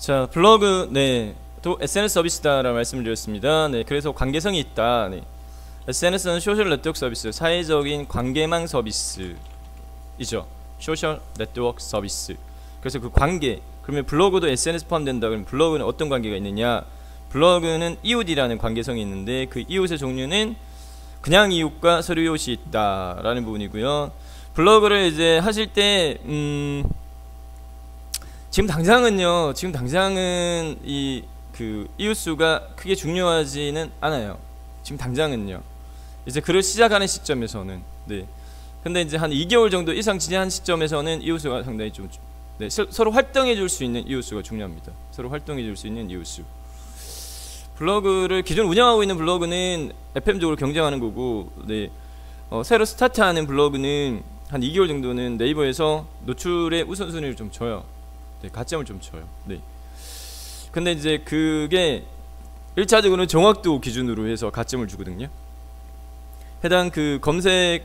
자, 블로그, 네, 또 SNS 서비스다라고 말씀을 드렸습니다. 네, 그래서 관계성이 있다. 네. SNS는 소셜 네트워크 서비스, 사회적인 관계망 서비스이죠. 소셜 네트워크 서비스. 그래서 그 관계, 그러면 블로그도 SNS 포함된다. 그러면 블로그는 어떤 관계가 있느냐? 블로그는 이웃이라는 관계성이 있는데 그 이웃의 종류는 그냥 이웃과 서류 이웃이 있다라는 부분이고요. 블로그를 이제 하실 때 지금 당장은 이 그 이웃 수가 크게 중요하지는 않아요. 지금 당장은요. 이제 글을 시작하는 시점에서는, 네. 근데 이제 한 2개월 정도 이상 지난 시점에서는 이웃 수가 상당히 좀, 네, 서로 활동해 줄 수 있는 이웃 수가 중요합니다. 서로 활동해 줄 수 있는 이웃 수. 블로그를 기존 운영하고 있는 블로그는 FM적으로 경쟁하는 거고, 네. 새로 스타트하는 블로그는 한 2개월 정도는 네이버에서 노출의 우선순위를 좀 줘요. 네, 가점을 좀 줘요. 네. 근데 이제 그게 1차적으로는 정확도 기준으로 해서 가점을 주거든요. 해당 그 검색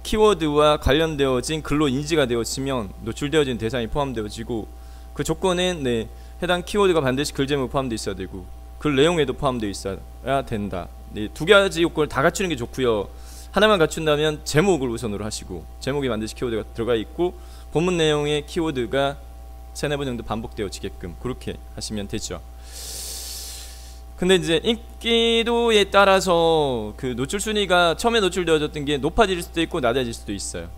키워드와 관련되어진 글로 인지가 되어지면 노출되어진 대상이 포함되어지고, 그 조건은, 네, 해당 키워드가 반드시 글 제목에 포함되어 있어야 되고 글 내용에도 포함되어 있어야 된다. 네, 두 가지 요건을 다 갖추는 게 좋고요. 하나만 갖춘다면 제목을 우선으로 하시고, 제목에 반드시 키워드가 들어가 있고 본문 내용의 키워드가 3-4번 정도 반복되어지게끔 그렇게 하시면 되죠. 근데 이제 인기도에 따라서 그 노출 순위가 처음에 노출되어졌던 게 높아질 수도 있고 낮아질 수도 있어요.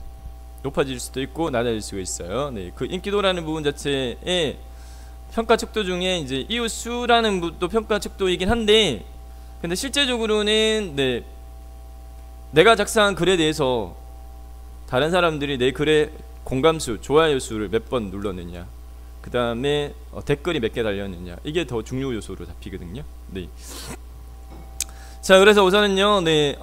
높아질 수도 있고 낮아질 수가 있어요. 네, 그 인기도라는 부분 자체에 평가 척도 중에 이제 이웃 수라는 것도 평가 척도이긴 한데, 근데 실제적으로는, 네, 내가 작성한 글에 대해서 다른 사람들이 내 글의 공감수, 좋아요 수를 몇 번 눌렀느냐, 그 다음에 댓글이 몇 개 달렸느냐, 이게 더 중요 요소로 잡히거든요. 네. 자, 그래서 우선은요, 네,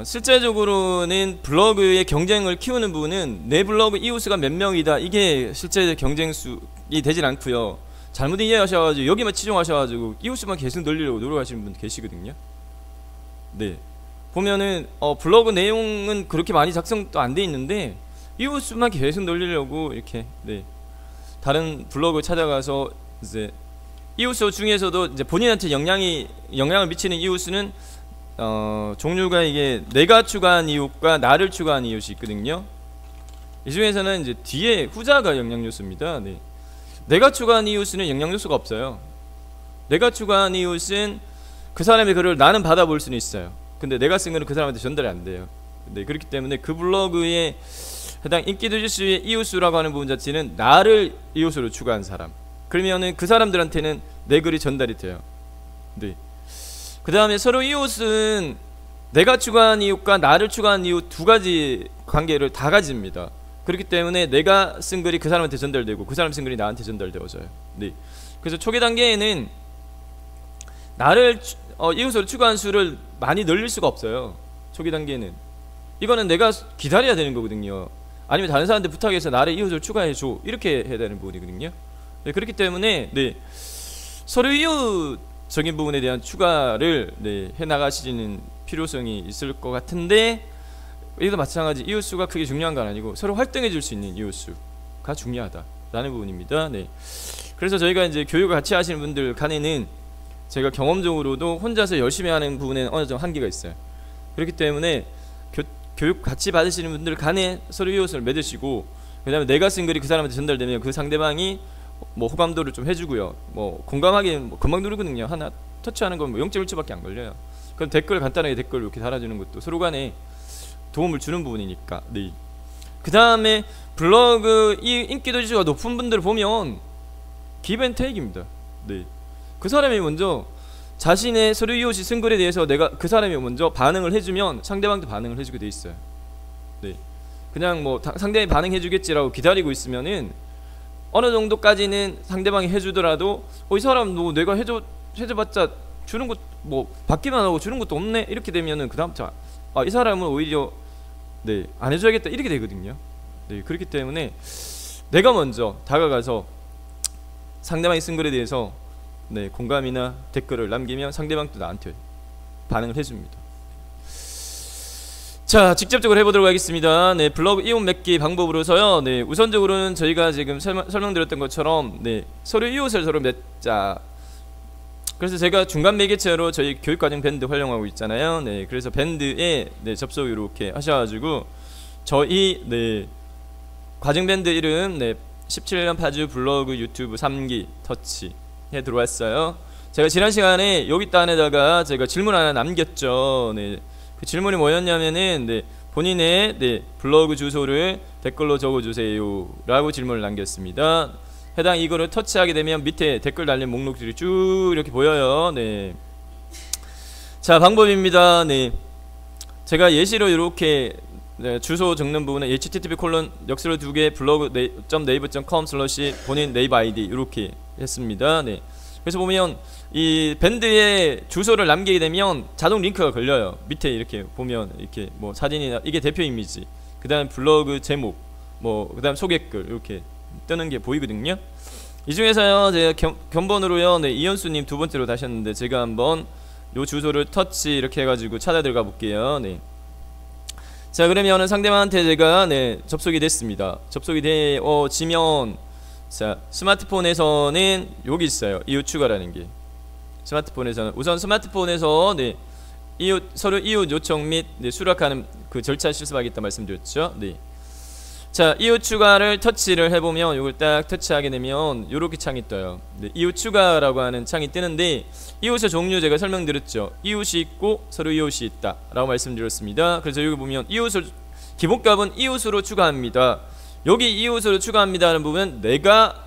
실제적으로는 블로그의 경쟁을 키우는 부분은 내 블로그 이웃수가 몇 명이다, 이게 실제 경쟁수이 되질 않고요. 잘못 이해하셔가지고 여기만 치중하셔가지고 이웃수만 계속 늘리려고 노력하시는 분 계시거든요. 네. 보면은 블로그 내용은 그렇게 많이 작성도 안 돼 있는데 이웃수만 계속 늘리려고 이렇게, 네, 다른 블로그 찾아가서 이제 이웃수 중에서도 이제 본인한테 영향을 미치는 이웃수는 종류가 이게 내가 추가한 이웃과 나를 추가한 이웃이 있거든요. 이 중에서는 이제 뒤에 후자가 영향요소입니다. 네. 내가 추가한 이웃은 영향요소가 없어요. 내가 추가한 이웃은 그 사람의 글을 나는 받아볼 수는 있어요. 근데 내가 쓴 글은 그 사람한테 전달이 안 돼요. 네, 그렇기 때문에 그 블로그에 해당 인기도 지수의 이웃수라고 하는 부분 자체는 나를 이웃으로 추가한 사람, 그러면은 그 사람들한테는 내 글이 전달이 돼요. 네. 그 다음에 서로 이웃은 내가 추가한 이웃과 나를 추가한 이웃 두 가지 관계를 다 가집니다. 그렇기 때문에 내가 쓴 글이 그 사람한테 전달되고 그 사람 쓴 글이 나한테 전달되어져요. 네. 그래서 초기 단계에는 나를 이웃으로 추가한 수를 많이 늘릴 수가 없어요. 초기 단계는 이거는 내가 기다려야 되는 거거든요. 아니면 다른 사람한테 부탁해서 나를 이웃으로 추가해줘, 이렇게 해야 되는 부분이거든요. 네, 그렇기 때문에, 네, 서로 이웃적인 부분에 대한 추가를, 네, 해나가시는 필요성이 있을 것 같은데, 이것도 마찬가지 이웃수가 크게 중요한 건 아니고 서로 활동해 줄 수 있는 이웃수가 중요하다라는 부분입니다. 네. 그래서 저희가 이제 교육을 같이 하시는 분들 간에는 제가 경험적으로도 혼자서 열심히 하는 부분에는 어느 정도 한계가 있어요. 그렇기 때문에 교육 같이 받으시는 분들 간에 서로 이웃을 맺으시고, 그 다음에 내가 쓴 글이 그 사람한테 전달되면 그 상대방이 뭐 호감도를 좀 해주고요. 뭐 공감하기 뭐 금방 누르거든요. 하나 터치하는 건 뭐 0.1초밖에 안 걸려요. 그럼 댓글 간단하게 댓글 이렇게 달아주는 것도 서로 간에 도움을 주는 부분이니까. 네. 그 다음에 블로그 이 인기도 지수가 높은 분들을 보면 기브앤테이크입니다. 네. 그 사람이 먼저 자신의 서류 이웃이 쓴 글에 대해서 내가 그 사람이 먼저 반응을 해주면 상대방도 반응을 해주게 돼 있어요. 네. 그냥 뭐 상대방이 반응해주겠지라고 기다리고 있으면은 어느 정도까지는 상대방이 해주더라도 이 사람 너 내가 해줘봤자 주는 것 뭐 받기만 하고 주는 것도 없네, 이렇게 되면은 그 다음 이 사람은 오히려, 네, 안 해줘야겠다, 이렇게 되거든요. 네, 그렇기 때문에 내가 먼저 다가가서 상대방이 쓴 글에 대해서, 네, 공감이나 댓글을 남기면 상대방도 나한테 반응을 해줍니다. 자, 직접적으로 해보도록 하겠습니다. 네, 블로그 이웃 맺기 방법으로서요. 네, 우선적으로는 저희가 지금 설명드렸던 것처럼 네, 서류 이웃을 서로 맺자. 그래서 제가 중간 매개체로 저희 교육과정 밴드 활용하고 있잖아요. 네, 그래서 밴드에 네, 접속 이렇게 하셔가지고 저희 네, 과정 밴드 이름 네, 17년 파주 블로그 유튜브 3기 터치 해 들어왔어요. 제가 지난 시간에 여기 단에다가 제가 질문 하나 남겼죠. 네, 그 질문이 뭐였냐면은 네, 본인의 네, 블로그 주소를 댓글로 적어주세요 라고 질문을 남겼습니다. 해당 이거를 터치하게 되면 밑에 댓글 달린 목록들이 쭉 이렇게 보여요. 네. 자, 방법입니다. 네. 제가 예시로 이렇게 네, 주소 적는 부분은 http://역수로 2개 블로그.naver.com/ 본인 네이버 아이디 이렇게 했습니다. 네. 그래서 보면 이 밴드에 주소를 남기게 되면 자동 링크가 걸려요. 밑에 이렇게 보면 이렇게 뭐 사진이나 이게 대표 이미지, 그다음 블로그 제목, 뭐 그다음 소개글 이렇게 뜨는 게 보이거든요. 이 중에서요 제가 견본으로요 네, 이현수님 두 번째로 다셨는데 제가 한번 요 주소를 터치 이렇게 해가지고 찾아 들어가 볼게요. 네. 자, 그러면은 상대방한테 제가 네, 접속이 됐습니다. 접속이 되어지면 자, 스마트폰에서는 여기 있어요. 이웃 추가라는 게. 스마트폰에서는 우선 스마트폰에서 네, 서류 이웃 요청 및 네, 수락하는 그 절차 실습하겠다 말씀드렸죠. 네. 자, 이웃 추가를 터치를 해보면 이걸 딱 터치하게 되면 이렇게 창이 떠요. 네, 이웃 추가라고 하는 창이 뜨는데 이웃의 종류 제가 설명드렸죠. 이웃이 있고 서류 이웃이 있다 라고 말씀드렸습니다. 그래서 여기 보면 이웃을 기본값은 이웃으로 추가합니다. 여기 이웃으로 추가합니다 하는 부분은 내가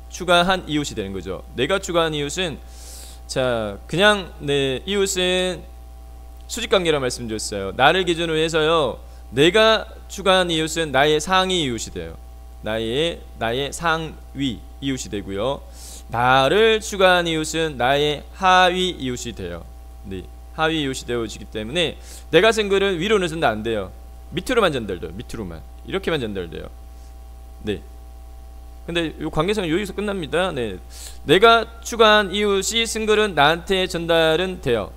추가한 이웃이 되는 거죠. 내가 추가한 이웃은 자, 그냥 네, 이웃은 수직관계라 말씀드렸어요. 나를 기준으로 해서요. 내가 추가한 이웃은 나의 상위 이웃이 돼요. 나의 상위 이웃이 되고요. 나를 추가한 이웃은 나의 하위 이웃이 돼요. 네, 하위 이웃이 되어지기 때문에 내가 쓴 글은 위로는 쓴다 안 돼요. 밑으로만 전달돼요. 밑으로만 이렇게만 전달돼요. 네. 근데 이 관계성은 여기서 끝납니다. 네, 내가 추가한 이웃이 쓴 글은 나한테 전달은 돼요.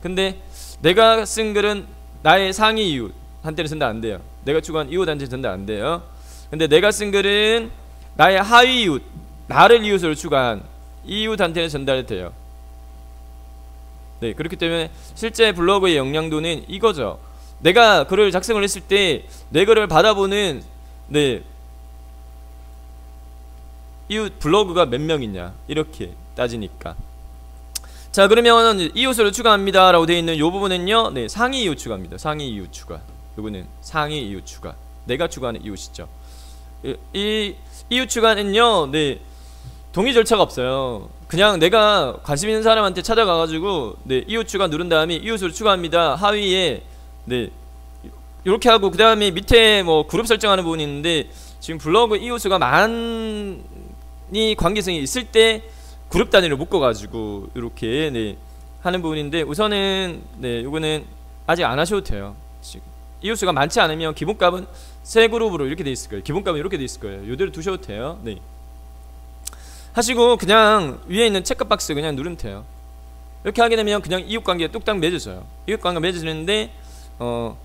근데 내가 쓴 글은 나의 상위 이웃 한테는 전달 안 돼요. 내가 추가한 이웃한테 전달 안 돼요. 근데 내가 쓴 글은 나의 하위 이웃, 나를 이웃으로 추가한 이웃한테는 전달이 돼요. 네, 그렇기 때문에 실제 블로그의 역량도는 이거죠. 내가 글을 작성을 했을 때 내 글을 받아보는 네, 이웃 블로그가 몇 명이냐 이렇게 따지니까. 자, 그러면 이웃으로 추가합니다 라고 되어 있는 이 부분은요 네, 상위 이웃 추가입니다. 상위 이웃 추가. 이거는 상위 이웃 추가. 내가 추가하는 이웃이죠. 이 이웃 추가는요 네, 동의 절차가 없어요. 그냥 내가 관심 있는 사람한테 찾아가가지고 네, 이웃 추가 누른 다음에 이웃으로 추가합니다 하위에 네, 이렇게 하고 그 다음에 밑에 뭐 그룹 설정하는 부분이 있는데 지금 블로그 이웃수가 많이 관계성이 있을 때 그룹 단위로 묶어가지고 이렇게 네, 하는 부분인데 우선은 네, 요거는 아직 안 하셔도 돼요. 지금 이웃수가 많지 않으면 기본값은 세 그룹으로 이렇게 돼 있을 거예요. 기본값은 이렇게 돼 있을 거예요. 요대로 두셔도 돼요. 네. 하시고 그냥 위에 있는 체크박스 그냥 누르면 돼요. 이렇게 하게 되면 그냥 이웃관계가 뚝딱 맺어져요. 이웃관계가 맺어지는데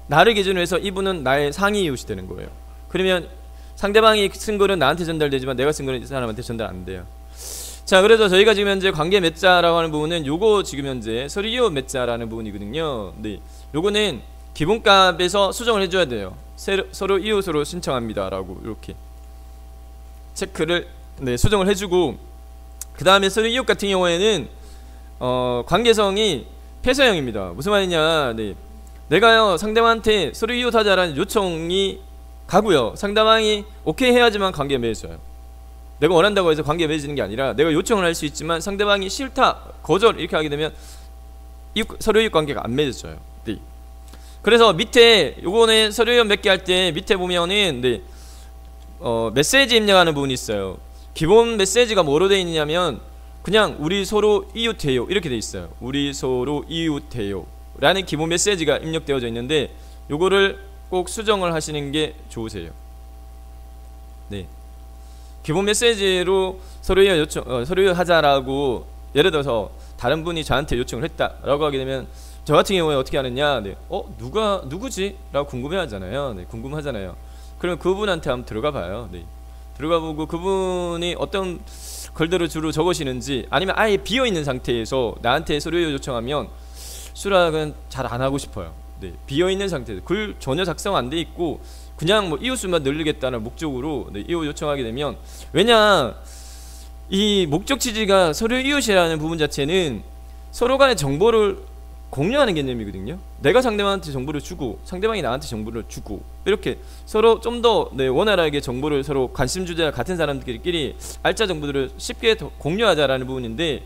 나를 기준으로 해서 이분은 나의 상위 이웃이 되는 거예요. 그러면 상대방이 쓴 글은 나한테 전달되지만 내가 쓴 글은 이 사람한테 전달 안 돼요. 자, 그래서 저희가 지금 현재 관계 맺자라고 하는 부분은 요거 지금 현재 서류 이웃 맺자라는 부분이거든요. 네, 요거는 기본값에서 수정을 해줘야 돼요. 서류 이웃으로 신청합니다 라고 이렇게 체크를 네, 수정을 해주고 그 다음에 서류 이웃 같은 경우에는 관계성이 폐쇄형입니다. 무슨 말이냐, 네, 내가요 상대방한테 서류 이웃 하자라는 요청이 가고요 상대방이 오케이 해야지만 관계 맺어요. 내가 원한다고 해서 관계 맺어지는 게 아니라 내가 요청을 할 수 있지만 상대방이 싫다, 거절 이렇게 하게 되면 서류 이웃 관계가 안 맺어져요. 네. 그래서 밑에 요거는 서류 이웃 맺기 할 때 밑에 보면은 네, 메시지 입력하는 부분이 있어요. 기본 메시지가 뭐로 되어 있느냐면 그냥 우리 서로 이웃해요 이렇게 되어 있어요. 우리 서로 이웃해요 라는 기본 메시지가 입력되어져 있는데 요거를 꼭 수정을 하시는 게 좋으세요. 네. 기본 메시지로 서류 요청, 서류 하자라고 예를 들어서 다른 분이 저한테 요청을 했다라고 하게 되면 저 같은 경우에 어떻게 하느냐, 네. 누구지? 라고 궁금해 하잖아요. 네. 궁금하잖아요. 그럼 그분한테 한번 들어가 봐요. 네. 들어가 보고 그분이 어떤 글들을 주로 적으시는지, 아니면 아예 비어있는 상태에서 나한테 서류 요청하면 수락은 잘 안 하고 싶어요. 네. 비어있는 상태에서 글 전혀 작성 안 돼 있고 그냥 뭐 이웃수만 늘리겠다는 목적으로 네, 이웃 요청하게 되면, 왜냐 이 목적 취지가 서류 이웃이라는 부분 자체는 서로 간의 정보를 공유하는 개념이거든요. 내가 상대방한테 정보를 주고 상대방이 나한테 정보를 주고, 이렇게 서로 좀 더 네, 원활하게 정보를 서로 관심 주제가 같은 사람들끼리 알짜 정보들을 쉽게 공유하자라는 부분인데,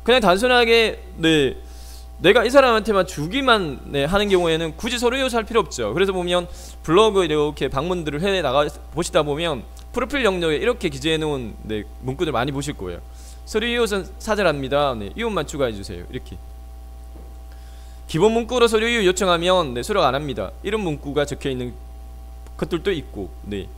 그냥 단순하게 네, 내가 이 사람한테만 주기만 네, 하는 경우에는 굳이 서류 이웃을 할 필요 없죠. 그래서 보면 블로그 이렇게 방문들을 해 나가 보시다 보면 프로필 영역에 이렇게 기재해 놓은 네, 문구들 많이 보실 거예요. 서류 이웃은 사절합니다. 네, 이웃만 추가해 주세요. 이렇게 기본 문구로 서류 이웃 요청하면 네, 수락 안 합니다. 이런 문구가 적혀 있는 것들도 있고, 네.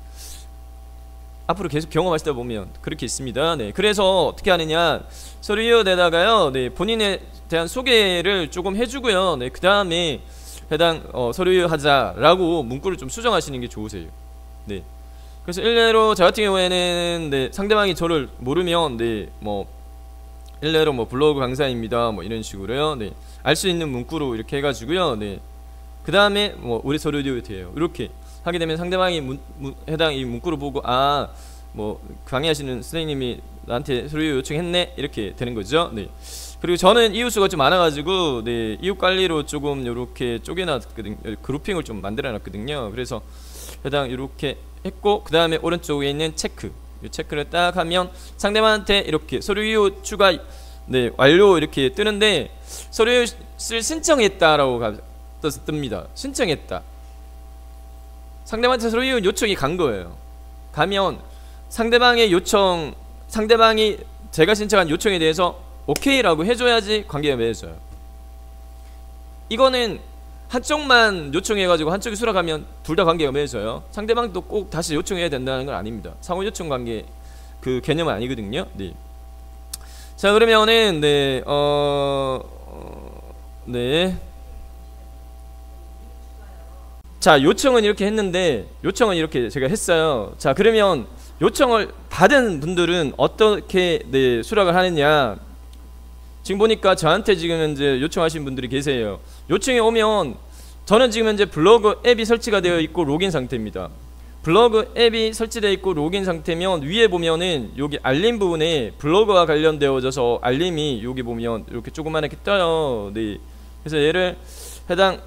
앞으로 계속 경험하시다 보면 그렇게 있습니다. 네. 그래서 어떻게 하느냐, 서류 이웃에다가요, 네, 본인에 대한 소개를 조금 해주고요. 네, 그 다음에 해당 서류 이웃 하자라고 문구를 좀 수정하시는 게 좋으세요. 네. 그래서 일례로 저 같은 경우에는 네, 상대방이 저를 모르면 네, 뭐 일례로 뭐 블로그 강사입니다. 뭐 이런 식으로요. 네. 알 수 있는 문구로 이렇게 해가지고요. 네. 그 다음에 뭐 우리 서류 이웃이에요. 이렇게 하게 되면 상대방이 해당 이 문구를 보고 뭐 강의하시는 선생님이 나한테 서류 요청했네 이렇게 되는 거죠. 네. 그리고 저는 이웃수가 좀 많아가지고 네, 이웃 관리로 조금 이렇게 쪼개놨거든요. 그룹핑을 좀 만들어놨거든요. 그래서 해당 이렇게 했고, 그 다음에 오른쪽에 있는 체크, 이 체크를 딱 하면 상대방한테 이렇게 서류 이웃 추가 네, 완료 이렇게 뜨는데, 서류 이웃을 신청했다라고 뜹니다. 신청했다. 상대방한테 서류 이웃 요청이 간 거예요. 가면 상대방의 요청, 상대방이 제가 신청한 요청에 대해서 오케이라고 해줘야지 관계가 맺어져요. 이거는 한쪽만 요청해가지고 한쪽이 수락하면 둘 다 관계가 맺어져요. 상대방도 꼭 다시 요청해야 된다는 건 아닙니다. 상호 요청 관계 그 개념은 아니거든요. 네. 자, 그러면은 네, 네. 자, 요청은 이렇게 했는데, 요청은 이렇게 제가 했어요. 자, 그러면 요청을 받은 분들은 어떻게 네, 수락을 하느냐. 지금 보니까 저한테 지금 현재 요청하신 분들이 계세요. 요청이 오면 저는 지금 현재 블로그 앱이 설치가 되어 있고 로그인 상태입니다. 블로그 앱이 설치되어 있고 로그인 상태면 위에 보면은 여기 알림 부분에 블로그와 관련되어져서 알림이 여기 보면 이렇게 조그만하게 떠요. 네. 그래서 얘를 해당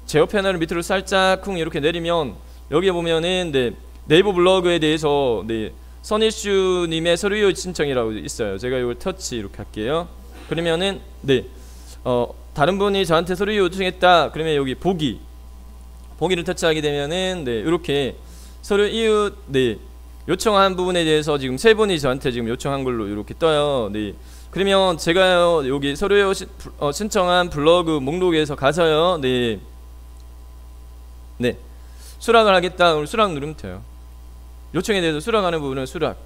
제어 패널을 밑으로 살짝 쿵 이렇게 내리면 여기에 보면은 네, 네이버 블로그에 대해서 네, 선이슈님의 서류 이웃 신청이라고 있어요. 제가 이걸 터치 이렇게 할게요. 그러면은 네, 다른 분이 저한테 서류 이웃 요청했다. 그러면 여기 보기를 터치하게 되면은 네, 이렇게 서류 이웃 네, 요청한 부분에 대해서 지금 세 분이 저한테 지금 요청한 걸로 이렇게 떠요. 네. 그러면 제가요 여기 서류 이웃 신청한 블로그 목록에서 가서요. 네. 네. 수락을 하겠다. 수락 누르면 돼요. 요청에 대해서 수락하는 부분은 수락.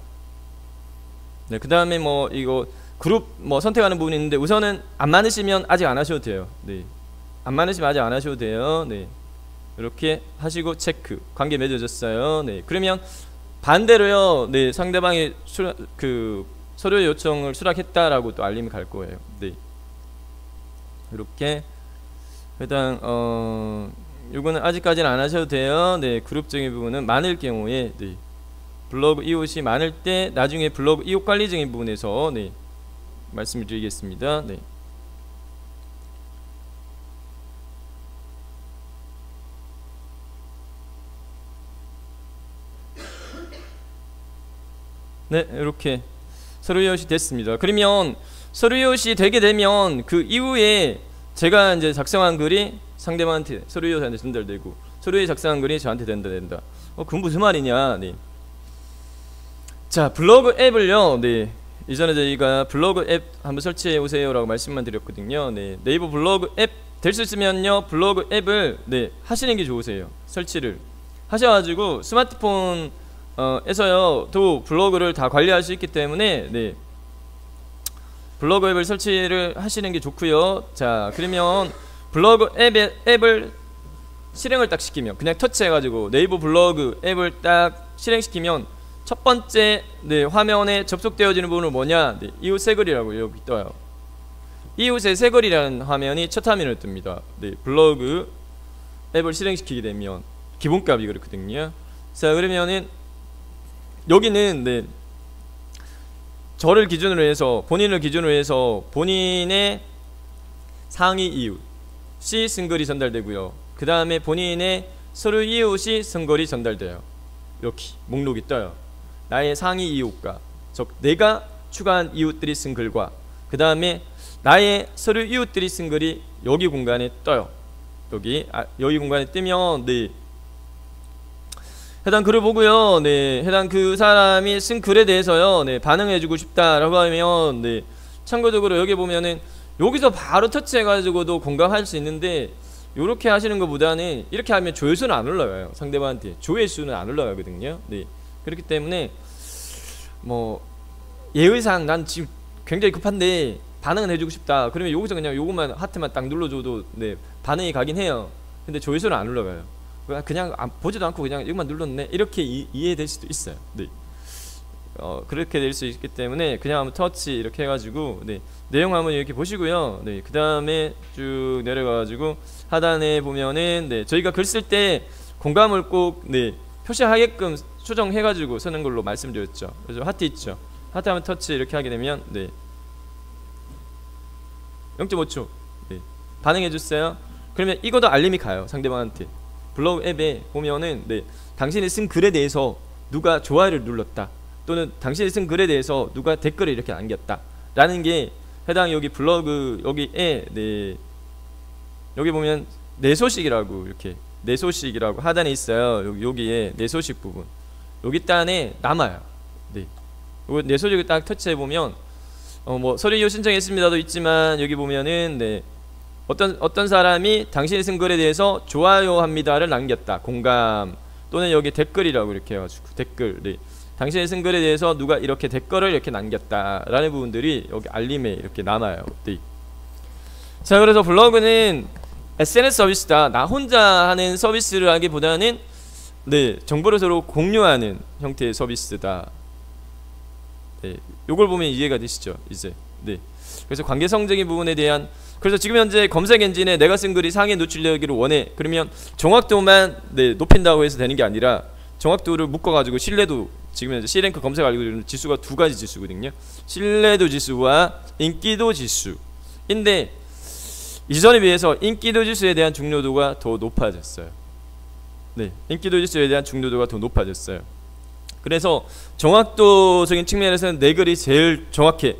네. 그 다음에 뭐 이거 그룹 뭐 선택하는 부분이 있는데 우선은 안 많으시면 아직 안 하셔도 돼요. 네. 안 많으시면 아직 안 하셔도 돼요. 네. 이렇게 하시고 체크. 관계 맺어졌어요. 네. 그러면 반대로요. 네. 상대방이 그 서류 요청을 수락했다라고 또 알림이 갈 거예요. 네. 이렇게 일단 이거는 아직까지는 안 하셔도 돼요. 네. 그룹적인 부분은 많을 경우에 네. 블로그 이웃이 많을 때 나중에 블로그 이웃 관리적인 부분에서 네. 말씀을 드리겠습니다. 네. 네, 이렇게 서류 이웃이 됐습니다. 그러면 서류 이웃이 되게 되면 그 이후에 제가 이제 작성한 글이 상대방한테 서류 이웃한테 전달되고 서류 이웃 작성한 글이 저한테 된다. 그건 무슨 말이냐? 네. 자, 블로그 앱을요. 네. 이전에 저희가 블로그 앱 한번 설치해 오세요라고 말씀만 드렸거든요. 네. 네이버 블로그 앱 될 수 있으면요. 블로그 앱을 네, 하시는 게 좋으세요. 설치를 하셔가지고 스마트폰 에서요 또 블로그를 다 관리할 수 있기 때문에 네. 블로그 앱을 설치를 하시는 게 좋고요. 자, 그러면 블로그 앱을 실행을 딱 시키면, 그냥 터치해가지고 네이버 블로그 앱을 딱 실행시키면 첫 번째 화면에 접속되어지는 부분은 뭐냐? 이웃 새글이라고 여기 떠요. 이웃의 새글이라는 화면이 첫 화면을 뜹니다. 블로그 앱을 실행시키게 되면 기본값이 그렇거든요. 자, 그러면은 여기는 저를 기준으로 해서, 본인을 기준으로 해서 본인의 상위 이웃이 승글이 전달되고요. 그 다음에 본인의 서류 이웃이 승글이 전달돼요. 이렇게 목록이 떠요. 나의 상위 이웃과, 즉 내가 추가한 이웃들이 승글과, 그 다음에 나의 서류 이웃들이 승글이 여기 공간에 떠요. 여기 공간에 뜨면 해당 글을 보고요. 해당 그 사람이 쓴 글에 대해서요. 반응해주고 싶다라고 하면 참고적으로 여기 보면은 여기서 바로 터치해가지고도 공감할 수 있는데, 이렇게 하시는 것보다는 이렇게 하면 조회수는 안 올라가요. 상대방한테 조회수는 안 올라가거든요. 그렇기 때문에 뭐 예의상 난 지금 굉장히 급한데 반응은 해주고 싶다. 그러면 여기서 그냥 요것만 하트만 딱 눌러줘도 반응이 가긴 해요. 근데 조회수는 안 올라가요. 그냥 보지도 않고 그냥 이것만 눌렀네, 이렇게 이해될 수도 있어요. 그렇게 될 수 있기 때문에 그냥 한번 터치 이렇게 해가지고 내용 한번 이렇게 보시고요. 그 다음에 쭉 내려가가지고 하단에 보면은 저희가 글 쓸 때 공감을 꼭 표시하게끔 수정해가지고 쓰는 걸로 말씀드렸죠. 그래서 하트 있죠. 하트 한번 터치 이렇게 하게 되면 0.5초 반응해주세요. 그러면 이것도 알림이 가요. 상대방한테. 블로그 앱에 보면은 당신이 쓴 글에 대해서 누가 좋아요를 눌렀다, 또는 당신이 쓴 글에 대해서 누가 댓글을 이렇게 남겼다 라는 게 해당 여기 블로그 여기에 여기 보면 내 소식이라고, 이렇게 내 소식이라고 하단에 있어요. 여기에 내 소식 부분, 여기 단에 남아요. 요거 내 소식을 딱 터치해 보면 뭐 서류 이용 신청했습니다도 있지만, 여기 보면은 어떤 사람이 당신이 쓴 글에 대해서 좋아요 합니다를 남겼다, 공감, 또는 여기 댓글이라고 이렇게 해가지고 댓글, 당신이 쓴 글에 대해서 누가 이렇게 댓글을 이렇게 남겼다 라는 부분들이 여기 알림에 이렇게 남아요. 자, 그래서 블로그는 SNS 서비스다, 나 혼자 하는 서비스를 하기보다는 정보를 서로 공유하는 형태의 서비스다. 요걸 보면 이해가 되시죠 이제. 그래서 관계성적인 부분에 대한, 그래서 지금 현재 검색 엔진에 내가 쓴 글이 상위에 노출되기를 원해. 그러면 정확도만 높인다고 해서 되는 게 아니라, 정확도를 묶어가지고 신뢰도, 지금 현재 C랭크 검색 알고리즘 지수가 두 가지 지수거든요. 신뢰도 지수와 인기도 지수인데, 이전에 비해서 인기도 지수에 대한 중요도가 더 높아졌어요. 인기도 지수에 대한 중요도가 더 높아졌어요. 그래서 정확도적인 측면에서는 내 글이 제일 정확해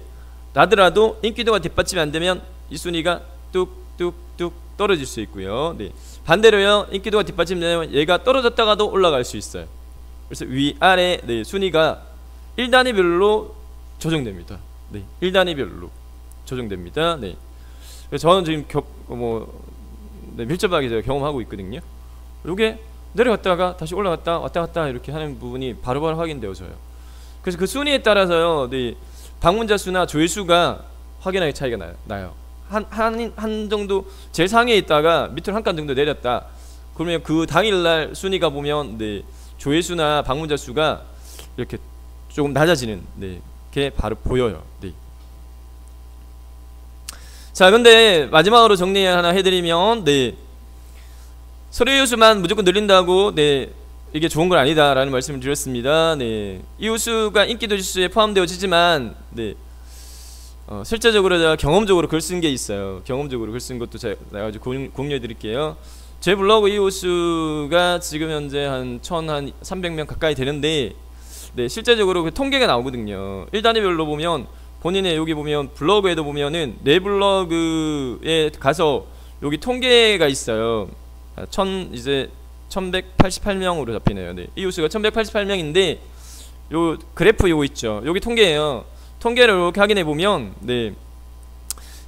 라더라도 인기도가 뒷받침이 안 되면 이 순위가 뚝뚝뚝 떨어질 수 있고요. 반대로요, 인기도가 뒷받침되면 얘가 떨어졌다가도 올라갈 수 있어요. 그래서 위아래 순위가 1단위별로 조정됩니다. 1단위별로 조정됩니다. 그래서 저는 지금 밀접하게 제가 경험하고 있거든요. 요게 내려갔다가 다시 올라갔다 왔다 갔다 이렇게 하는 부분이 바로바로 확인되어져요. 그래서 그 순위에 따라서요, 방문자 수나 조회수가 확연하게 차이가 나요. 한 정도 제일 상위에 있다가 밑으로 한 칸 정도 내렸다, 그러면 그 당일날 순위가 보면 조회수나 방문자 수가 이렇게 조금 낮아지는 게 바로 보여요. 자, 근데 마지막으로 정리 하나 해드리면 서류 이웃수만 무조건 늘린다고 이게 좋은 건 아니다 라는 말씀을 드렸습니다. 이웃수가 인기도 지수에 포함되어지지만 실제적으로 제가 경험적으로 글 쓴 게 있어요. 경험적으로 글 쓴 것도 제가 공유해 드릴게요. 제 블로그 이웃수가 지금 현재 한 1300명 가까이 되는데, 실제적으로 그 통계가 나오거든요. 1단위별로 보면 본인의 여기 보면 블로그에도 보면은 내 블로그에 가서 여기 통계가 있어요. 이제 1188명으로 잡히네요. 이웃수가 1188명인데 요 그래프 요거 있죠. 여기 통계예요. 통계를 이렇게 확인해 보면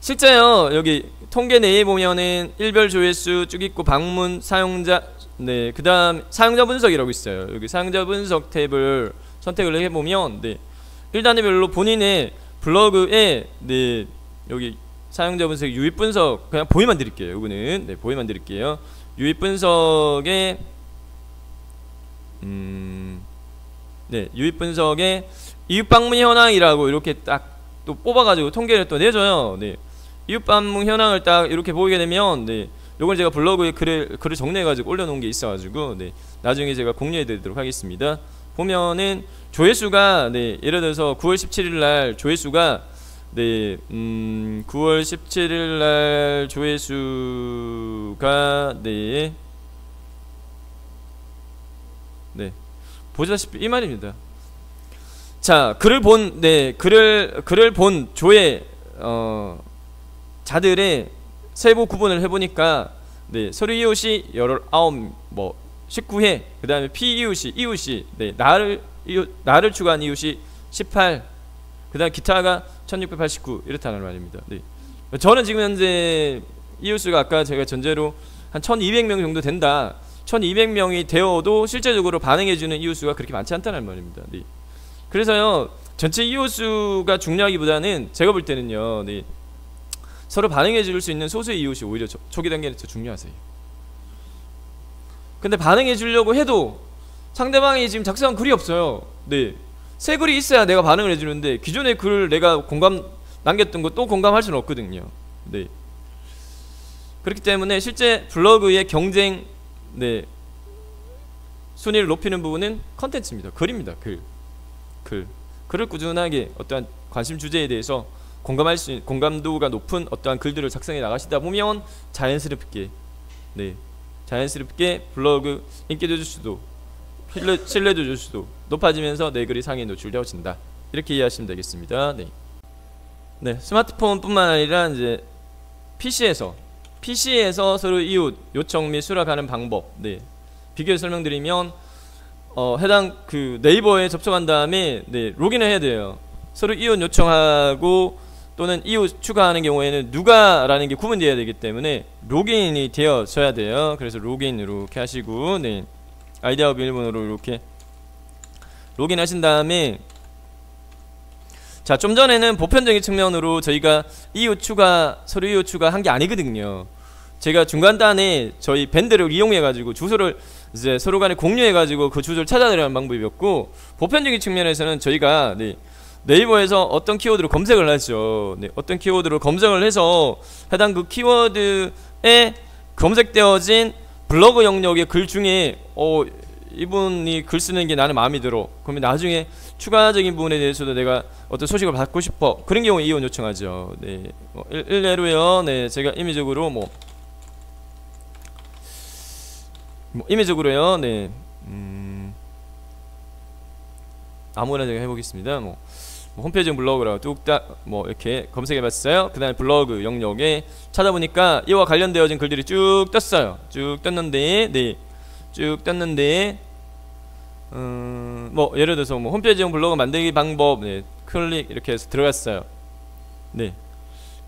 실제요, 여기 통계 내에 보면은 일별 조회수 쭉 있고 방문, 사용자, 그 다음 사용자 분석이라고 있어요. 여기 사용자 분석 탭을 선택을 해보면 1단위별로 본인의 블로그에 네 여기 사용자 분석 유입 분석 그냥 보이만 드릴게요. 이거는 네 보이만 드릴게요. 유입 분석에 네 유입 분석에 이웃 방문 현황이라고 이렇게 딱 또 뽑아가지고 통계를 또 내줘요. 네 이웃 방문 현황을 딱 이렇게 보게 되면 네 요걸 제가 블로그에 글을 정리해가지고 올려놓은 게 있어가지고 네 나중에 제가 공유해드리도록 하겠습니다. 보면은 조회수가 네 예를 들어서 9월 17일 날 조회수가 네 9월 17일 날 조회수가 네 보시다시피 이 말입니다. 자 글을 본 글을 본 조회 자들의 세부 구분을 해보니까 네 서류 이웃이 19 뭐 19회 그 다음에 이웃이 네 나를 추가한 이웃이 18 그 다음 기타가 1689 이렇다는 말입니다. 네. 저는 지금 현재 이웃수가 아까 제가 전제로 한 1200명 정도 된다 1200명이 되어도 실제적으로 반응해주는 이웃수가 그렇게 많지 않다는 말입니다. 네. 그래서요 전체 이웃수가 중요하기보다는 제가 볼 때는요 네. 서로 반응해줄 수 있는 소수의 이웃이 오히려 초기 단계는 더 중요하세요. 근데 반응해주려고 해도 상대방이 지금 작성한 글이 없어요. 네. 새 글이 있어야 내가 반응을 해주는데 기존의 글을 내가 공감 남겼던 거 또 공감할 수는 없거든요. 네. 그렇기 때문에 실제 블로그의 경쟁 네. 순위를 높이는 부분은 컨텐츠입니다. 글입니다. 글을 꾸준하게 어떠한 관심 주제에 대해서 공감할 수 있는 공감도가 높은 어떠한 글들을 작성해 나가시다 보면 자연스럽게 블로그 인기도 줄 수도 신뢰도 줄 수도 높아지면서 내 글이 상위에 노출되어진다. 이렇게 이해하시면 되겠습니다. 네, 스마트폰뿐만 아니라 이제 PC에서 서로 이웃 요청 및 수락하는 방법 비교해 설명드리면 해당 그 네이버에 접속한 다음에 로그인을 해야 돼요. 서로 이웃 요청하고 또는 이웃 추가하는 경우에는 누가라는 게 구분되어야 되기 때문에 로그인이 되어져야 돼요. 그래서 로그인 이렇게 하시고 아이디하고 비밀번호로 이렇게 로그인하신 다음에 자, 좀 전에는 보편적인 측면으로 저희가 서로 이웃 추가 한 게 아니거든요. 제가 중간단에 저희 밴드를 이용해가지고 주소를 이제 서로 간에 공유해가지고 그 주소를 찾아내려는 방법이었고, 보편적인 측면에서는 저희가 네이버에서 어떤 키워드로 검색을 하죠. 어떤 키워드로 검색을 해서 해당 그 키워드에 검색되어진 블로그 영역의 글 중에 이분이 글 쓰는 게 나는 마음에 들어. 그러면 나중에 추가적인 부분에 대해서도 내가 어떤 소식을 받고 싶어. 그런 경우에 이혼 요청하죠. 일례로요. 제가 임의적으로 임의적으로요. 아무거나 제가 해보겠습니다. 홈페이지 블로그라고 뚝딱 이렇게 검색해봤어요. 그 다음에 블로그 영역에 찾아보니까 이와 관련되어진 글들이 쭉 떴어요. 쭉 떴는데 예를 들어서 홈페이지용 블로그 만들기 방법 클릭 이렇게 해서 들어갔어요.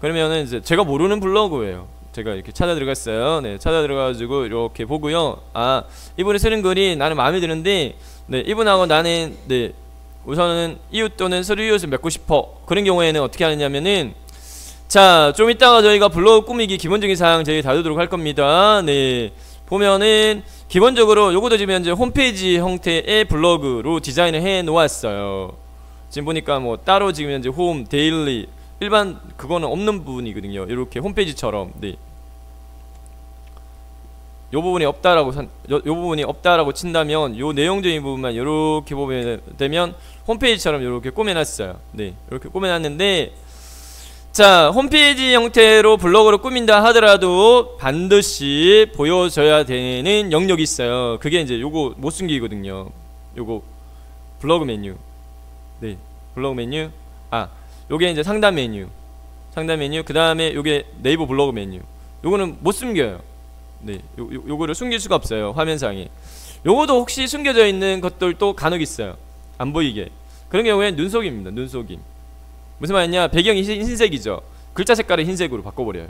그러면은 이제 제가 모르는 블로그예요. 제가 이렇게 찾아 들어갔어요. 찾아 들어가가지고 이렇게 보고요. 아, 이분이 쓰는 글이 나는 마음에 드는데 이분하고 나는 우선은 이웃 또는 서류 이웃을 맺고 싶어. 그런 경우에는 어떻게 하느냐면은, 자, 좀 이따가 저희가 블로그 꾸미기 기본적인 사항 저희 다루도록 할 겁니다. 보면은 기본적으로 요것도 지금 현재 홈페이지 형태의 블로그로 디자인을 해 놓았어요. 지금 보니까 따로 지금 현재 홈, 데일리, 일반 그거는 없는 부분이거든요. 이렇게 홈페이지처럼. 요 부분이 없다라고 친다면 요 내용적인 부분만 이렇게 보면 되면 홈페이지처럼 이렇게 꾸며놨어요. 이렇게 꾸며놨는데, 자, 홈페이지 형태로 블로그를 꾸민다 하더라도 반드시 보여줘야 되는 영역이 있어요. 그게 이제 요거 못 숨기거든요. 요거 블로그 메뉴. 블로그 메뉴. 아, 요게 이제 상단 메뉴. 그 다음에 요게 네이버 블로그 메뉴. 요거는 못 숨겨요. 요거를 숨길 수가 없어요. 화면상에. 요거도 혹시 숨겨져 있는 것들도 간혹 있어요. 안 보이게. 그런 경우에 눈속임입니다. 눈속임. 무슨 말이냐? 배경이 흰색이죠. 글자 색깔을 흰색으로 바꿔버려요.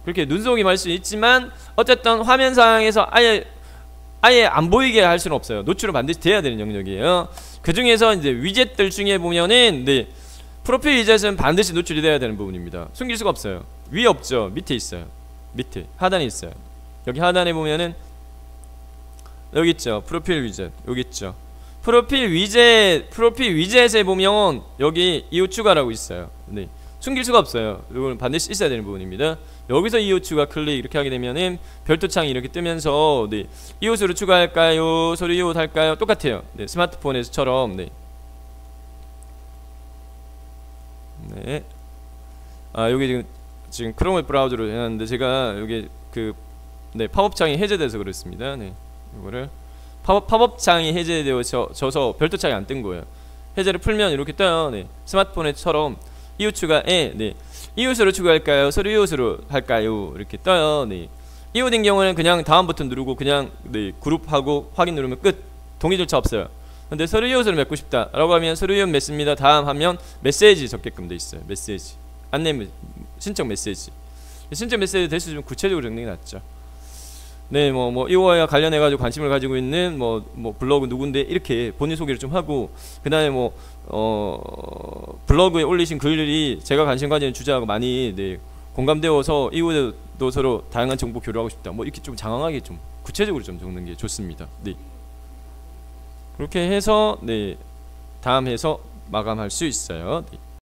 그렇게 눈속임 할 수 있지만 어쨌든 화면상에서 아예 안 보이게 할 수는 없어요. 노출은 반드시 돼야 되는 영역이에요. 그 중에서 이제 위젯들 중에 보면은 프로필 위젯은 반드시 노출이 돼야 되는 부분입니다. 숨길 수가 없어요. 위에 없죠. 밑에 있어요. 밑에 하단에 있어요. 여기 하단에 보면은 여기 있죠. 프로필 위젯 여기 있죠. 프로필 위젯에 보면 여기 이후 추가라고 있어요. 네. 숨길 수가 없어요. 이건 반드시 있어야 되는 부분입니다. 여기서 이후 추가 클릭 이렇게 하게 되면은 별도 창이 이렇게 뜨면서 네. 이웃으로 추가할까요? 서류 이웃 할까요? 똑같아요. 네. 스마트폰에서처럼 네. 네. 아 여기 지금 크롬 브라우저로 해놨는데 제가 여기 그 네 팝업 창이 해제돼서 그렇습니다. 네. 이거를 팝업 창이 해제되어져서 별도 창이 안 뜬 거예요. 해제를 풀면 이렇게 떠요. 네. 스마트폰에처럼 이웃 추가에 네. 이웃으로 추가할까요? 서류 이웃으로 할까요? 이렇게 떠요. 네. 이웃인 경우는 그냥 다음 버튼 누르고 그냥 네. 그룹하고 확인 누르면 끝. 동의 절차 없어요. 근데 서류 이웃으로 맺고 싶다 라고 하면 서류 이웃 맺습니다. 다음 하면 메시지 적게끔 돼 있어요. 메시지 안내 신청 메시지 대신 좀 구체적으로 적는 게 낫죠. 네, 이거와 관련해 가지고 관심을 가지고 있는 블로그 누군데 이렇게 본인 소개를 좀 하고 그다음에 블로그에 올리신 글들이 제가 관심 가지는 주제하고 많이 네, 공감되어서 이후에도 서로 다양한 정보 교류하고 싶다. 이렇게 좀 장황하게 좀 구체적으로 좀 적는 게 좋습니다. 네. 그렇게 해서 네, 다음 해서 마감할 수 있어요. 네.